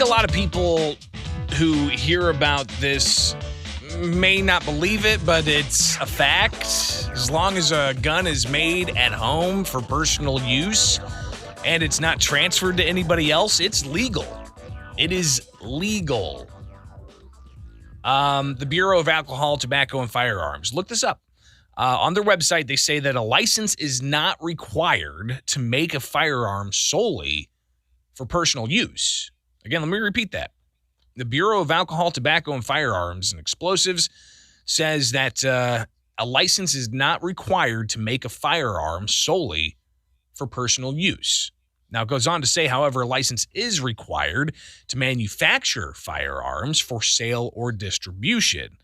think a lot of people who hear about this may not believe it, but it's a fact. As long as a gun is made at home for personal use and it's not transferred to anybody else, it's legal. It is legal. The Bureau of Alcohol, Tobacco, and Firearms. Look this up. On their website, they say that a license is not required to make a firearm solely for personal use. Again, let me repeat that. The Bureau of Alcohol, Tobacco, and Firearms and Explosives says that a license is not required to make a firearm solely for personal use. Now, it goes on to say, however, a license is required to manufacture firearms for sale or distribution.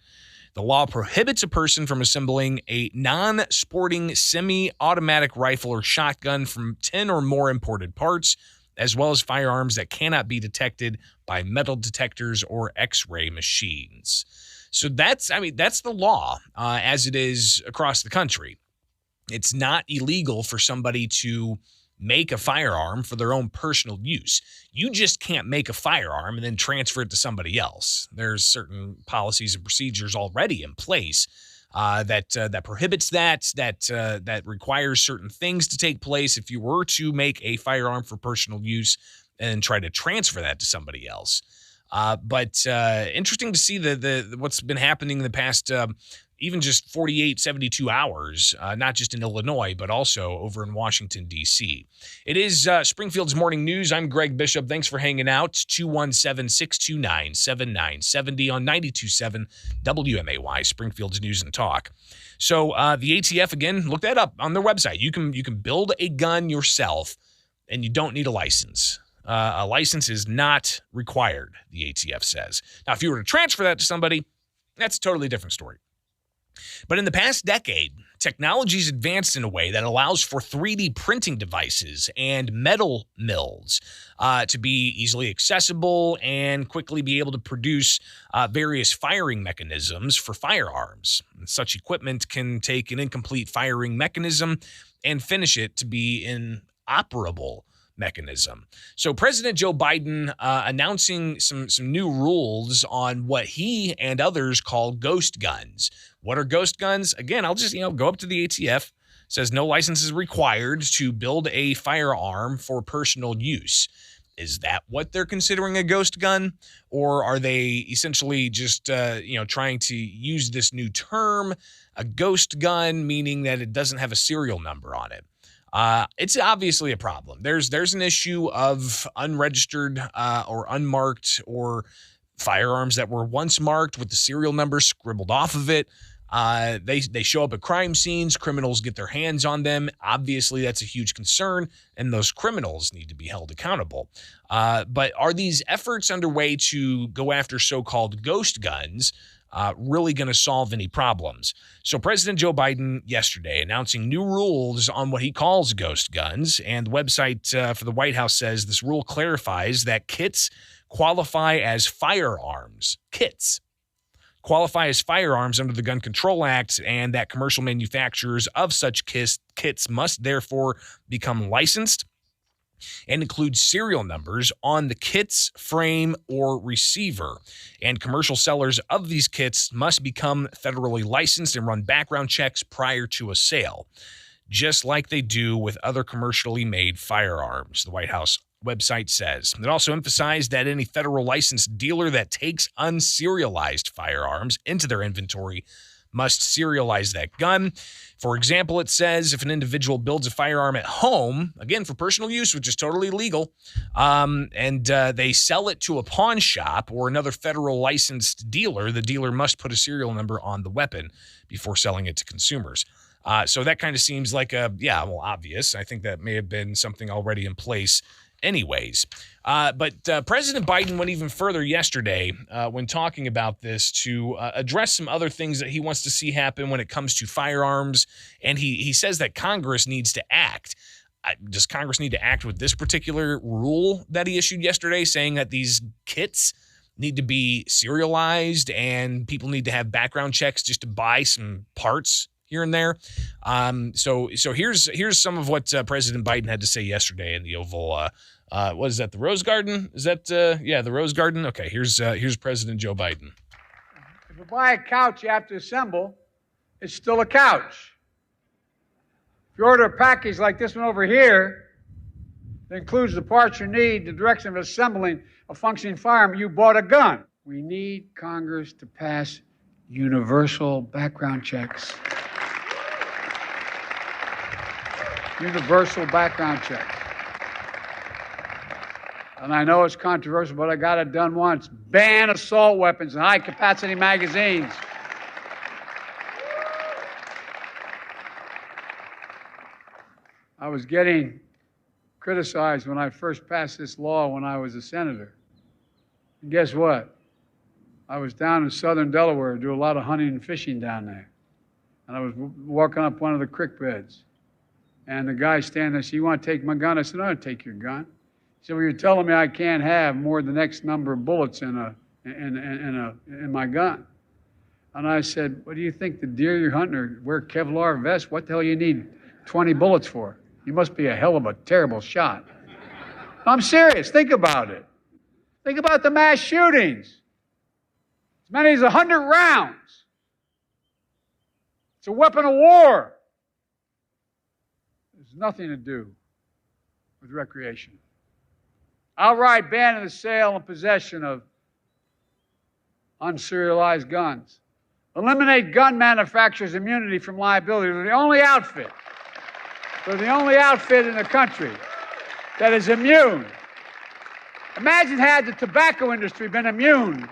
The law prohibits a person from assembling a non-sporting semi-automatic rifle or shotgun from 10 or more imported parts, as well as firearms that cannot be detected by metal detectors or X-ray machines. So that's the law as it is across the country. It's not illegal for somebody to make a firearm for their own personal use. You just can't make a firearm and then transfer it to somebody else. There's certain policies and procedures already in place that prohibits that requires certain things to take place if you were to make a firearm for personal use and try to transfer that to somebody else. But interesting to see the what's been happening in the past even just 48, 72 hours, not just in Illinois, but also over in Washington, D.C. It is Springfield's Morning News. I'm Greg Bishop. Thanks for hanging out. 217-629-7970 on 92.7 WMAY, Springfield's News and Talk. So the ATF, again, look that up on their website. You can build a gun yourself, and you don't need a license. A license is not required, the ATF says. Now, if you were to transfer that to somebody, that's a totally different story. But in the past decade, technology's advanced in a way that allows for 3D printing devices and metal mills to be easily accessible and quickly be able to produce various firing mechanisms for firearms. And such equipment can take an incomplete firing mechanism and finish it to be an operable mechanism. So President Joe Biden announcing some new rules on what he and others call ghost guns. What are ghost guns? Again, I'll just go up to the ATF. Says no license is required to build a firearm for personal use. Is that what they're considering a ghost gun? Or are they essentially just trying to use this new term, a ghost gun, meaning that it doesn't have a serial number on it? It's obviously a problem. There's an issue of unregistered or unmarked or firearms that were once marked with the serial number scribbled off of it. They show up at crime scenes. Criminals get their hands on them. Obviously, that's a huge concern, and those criminals need to be held accountable. But are these efforts underway to go after so-called ghost guns really going to solve any problems? So President Joe Biden yesterday announcing new rules on what he calls ghost guns, and the website for the White House says this rule clarifies that kits qualify as firearms. Kits qualify as firearms under the Gun Control Act, and that commercial manufacturers of such kits must therefore become licensed and include serial numbers on the kit's frame or receiver. And commercial sellers of these kits must become federally licensed and run background checks prior to a sale, just like they do with other commercially made firearms, the White House website says. It also emphasized that any federal licensed dealer that takes unserialized firearms into their inventory must serialize that gun. For example, it says if an individual builds a firearm at home, again, for personal use, which is totally legal, and they sell it to a pawn shop or another federal licensed dealer, the dealer must put a serial number on the weapon before selling it to consumers. So that kind of seems like obvious. I think that may have been something already in place anyways. But President Biden went even further yesterday when talking about this to address some other things that he wants to see happen when it comes to firearms. And he says that Congress needs to act. Does Congress need to act with this particular rule that he issued yesterday, saying that these kits need to be serialized and people need to have background checks just to buy some parts here and there. So here's some of what President Biden had to say yesterday in the Oval. What is that? The Rose Garden? Is that the Rose Garden? Okay, here's President Joe Biden. If you buy a couch you have to assemble, it's still a couch. If you order a package like this one over here that includes the parts you need, the direction of assembling a functioning firearm, you bought a gun. We need Congress to pass universal background checks. Universal background checks. And I know it's controversial, but I got it done once. Ban assault weapons and high-capacity magazines. I was getting criticized when I first passed this law when I was a senator. And guess what? I was down in southern Delaware, do a lot of hunting and fishing down there. And I was walking up one of the creek beds. And the guy standing there said, "You want to take my gun?" I said, "I don't take your gun." He said, "Well, you're telling me I can't have more than the next number of bullets in my gun." And I said, "What do you think the deer you're hunting or wear Kevlar vests? What the hell you need 20 bullets for? You must be a hell of a terrible shot." I'm serious. Think about it. Think about the mass shootings. As many as 100 rounds. It's a weapon of war. There's nothing to do with recreation. Outright ban of the sale and possession of unserialized guns. Eliminate gun manufacturers' immunity from liability. They're the only outfit. They're the only outfit in the country that is immune. Imagine had the tobacco industry been immune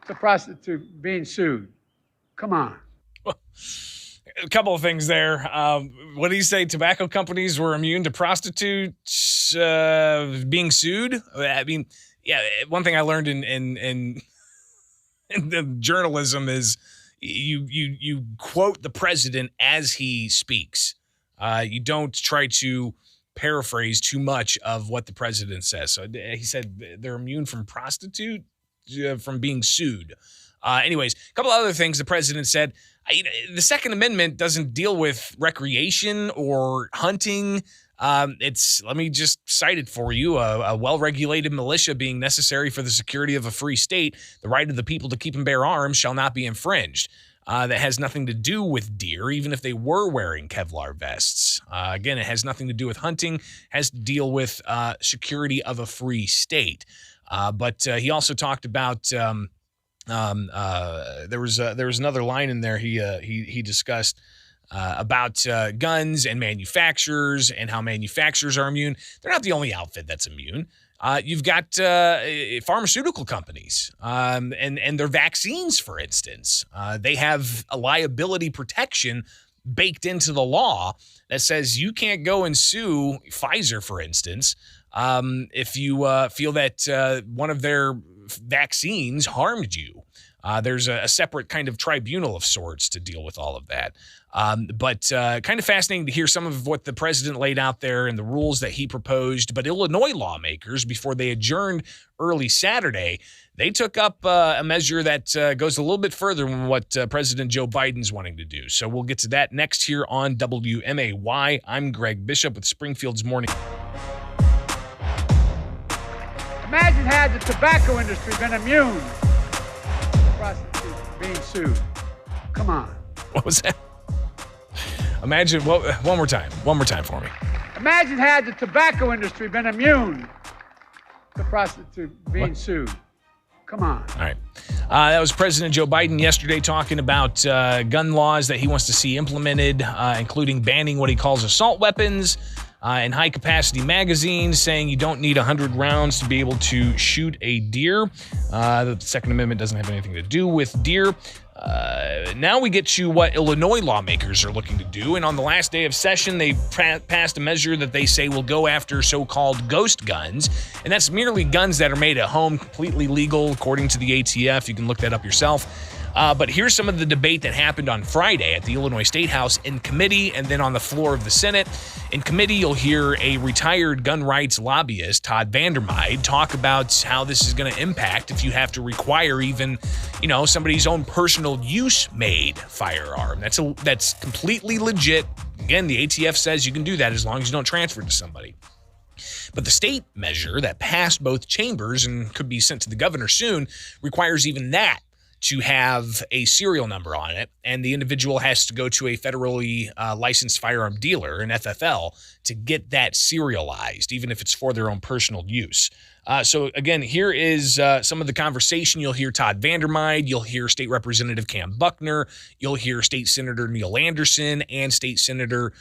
to prostitute being sued. Come on. A couple of things there. What did he say? Tobacco companies were immune to prostitutes being sued? I mean, yeah, one thing I learned in the journalism is you quote the president as he speaks. You don't try to paraphrase too much of what the president says. So he said they're immune from from being sued. Anyways, a couple other things the president said. The Second Amendment doesn't deal with recreation or hunting. Let me just cite it for you. A well-regulated militia being necessary for the security of a free state, the right of the people to keep and bear arms shall not be infringed. That has nothing to do with deer, even if they were wearing Kevlar vests. Again, it has nothing to do with hunting, has to deal with security of a free state. But he also talked about there was another line in there he discussed about guns and manufacturers and how manufacturers are immune. They're not the only outfit that's immune. You've got pharmaceutical companies and their vaccines, for instance. They have a liability protection baked into the law that says you can't go and sue Pfizer, for instance, if you feel that one of their vaccines harmed you. There's a separate kind of tribunal of sorts to deal with all of that. But kind of fascinating to hear some of what the president laid out there and the rules that he proposed. But Illinois lawmakers, before they adjourned early Saturday, they took up a measure that goes a little bit further than what President Joe Biden's wanting to do. So we'll get to that next here on WMAY. I'm Greg Bishop with Springfield's Morning. Imagine had the tobacco industry been immune to prostitutes being sued. Come on. What was that? Imagine, one more time for me. Imagine had the tobacco industry been immune to prostitutes being sued. Come on. All right. That was President Joe Biden yesterday talking about gun laws that he wants to see implemented, including banning what he calls assault weapons and high-capacity magazines, saying you don't need 100 rounds to be able to shoot a deer. The Second Amendment doesn't have anything to do with deer. Now we get to what Illinois lawmakers are looking to do. And on the last day of session, they passed a measure that they say will go after so-called ghost guns. And that's merely guns that are made at home, completely legal, according to the ATF. You can look that up yourself. But here's some of the debate that happened on Friday at the Illinois State House in committee and then on the floor of the Senate. In committee, you'll hear a retired gun rights lobbyist, Todd Vandermeide, talk about how this is going to impact if you have to require even, somebody's own personal use made firearm. That's completely legit. Again, the ATF says you can do that as long as you don't transfer it to somebody. But the state measure that passed both chambers and could be sent to the governor soon requires even that to have a serial number on it, and the individual has to go to a federally licensed firearm dealer, an FFL, to get that serialized, even if it's for their own personal use. So again, here is some of the conversation. You'll hear Todd Vandermeide, you'll hear State Representative Cam Buckner, you'll hear State Senator Neil Anderson, and State Senator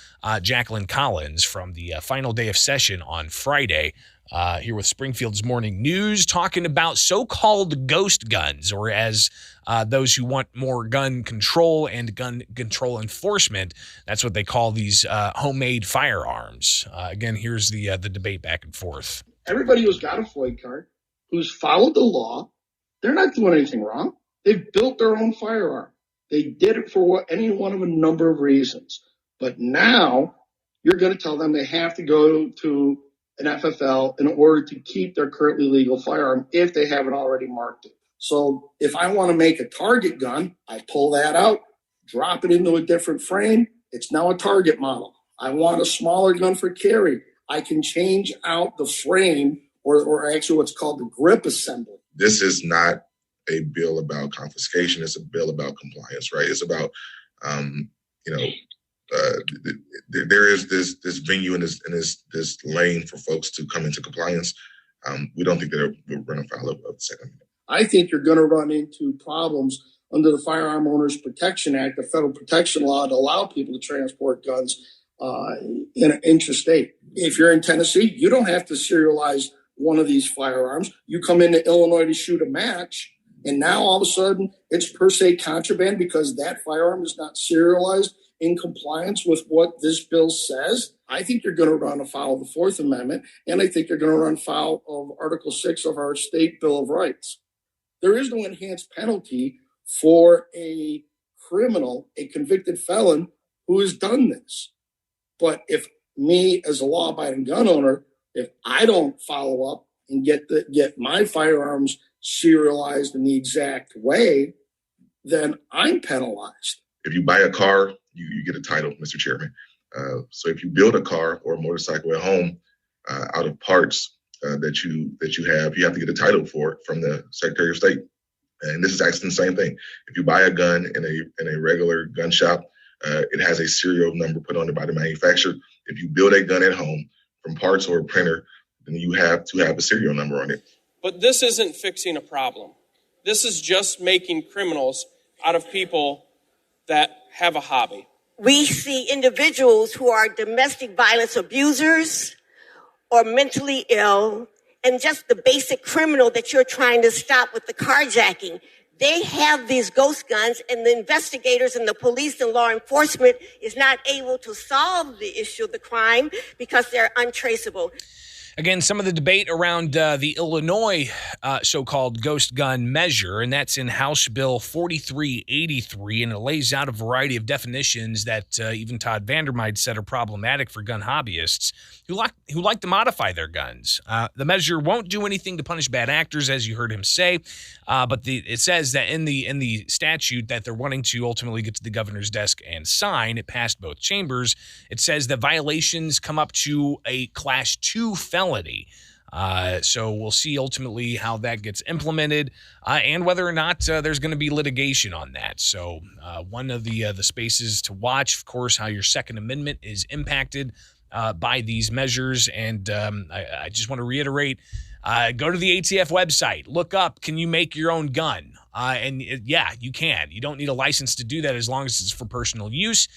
Jacqueline Collins from the final day of session on Friday. Here with Springfield's Morning News, talking about so-called ghost guns, or as those who want more gun control and gun control enforcement, that's what they call these homemade firearms. Again, here's the debate back and forth. Everybody who's got a FOID card, who's followed the law, they're not doing anything wrong. They've built their own firearm. They did it for any one of a number of reasons. But now you're going to tell them they have to go to an FFL in order to keep their currently legal firearm if they haven't already marked it. So if I want to make a target gun, I pull that out, drop it into a different frame. It's now a target model. I want a smaller gun for carry. I can change out the frame or actually what's called the grip assembly. This is not a bill about confiscation. It's a bill about compliance, right? It's about, there is this venue and this lane for folks to come into compliance. We don't think that we're running afoul of the Second Amendment. I think you're going to run into problems under the Firearm Owners Protection Act, the federal protection law, to allow people to transport guns interstate. If you're in Tennessee, you don't have to serialize one of these firearms. You come into Illinois to shoot a match, and now all of a sudden it's per se contraband because that firearm is not serialized in compliance with what this bill says. I think you're going to run afoul of the Fourth Amendment, and I think you're going to run afoul of Article 6 of our state Bill of Rights. There is no enhanced penalty for a criminal, a convicted felon who has done this. But if me as a law-abiding gun owner, if I don't follow up and get my firearms serialized in the exact way, then I'm penalized. If you buy a car, you get a title, Mr. Chairman. So if you build a car or a motorcycle at home out of parts that you have to get a title for it from the Secretary of State. And this is actually the same thing. If you buy a gun in a regular gun shop, it has a serial number put on it by the manufacturer. If you build a gun at home from parts or a printer, then you have to have a serial number on it. But this isn't fixing a problem. This is just making criminals out of people that have a hobby. We see individuals who are domestic violence abusers or mentally ill, and just the basic criminal that you're trying to stop with the carjacking. They have these ghost guns, and the investigators and the police and law enforcement is not able to solve the issue of the crime because they're untraceable. Again, some of the debate around the Illinois so-called ghost gun measure, and that's in House Bill 4383, and it lays out a variety of definitions that even Todd Vandermeide said are problematic for gun hobbyists who like to modify their guns. The measure won't do anything to punish bad actors, as you heard him say, but it says that in the statute that they're wanting to ultimately get to the governor's desk and sign, it passed both chambers. It says that violations come up to a Class 2 felony. So we'll see ultimately how that gets implemented and whether or not there's going to be litigation on that. So one of the spaces to watch, of course, how your Second Amendment is impacted by these measures. And I just want to reiterate, go to the ATF website, look up, can you make your own gun? Yeah, you can. You don't need a license to do that as long as it's for personal use.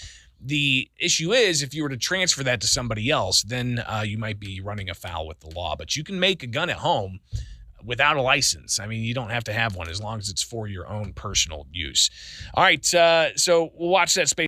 The issue is if you were to transfer that to somebody else, then you might be running afoul with the law. But you can make a gun at home without a license. I mean, you don't have to have one as long as it's for your own personal use. All right, so we'll watch that space.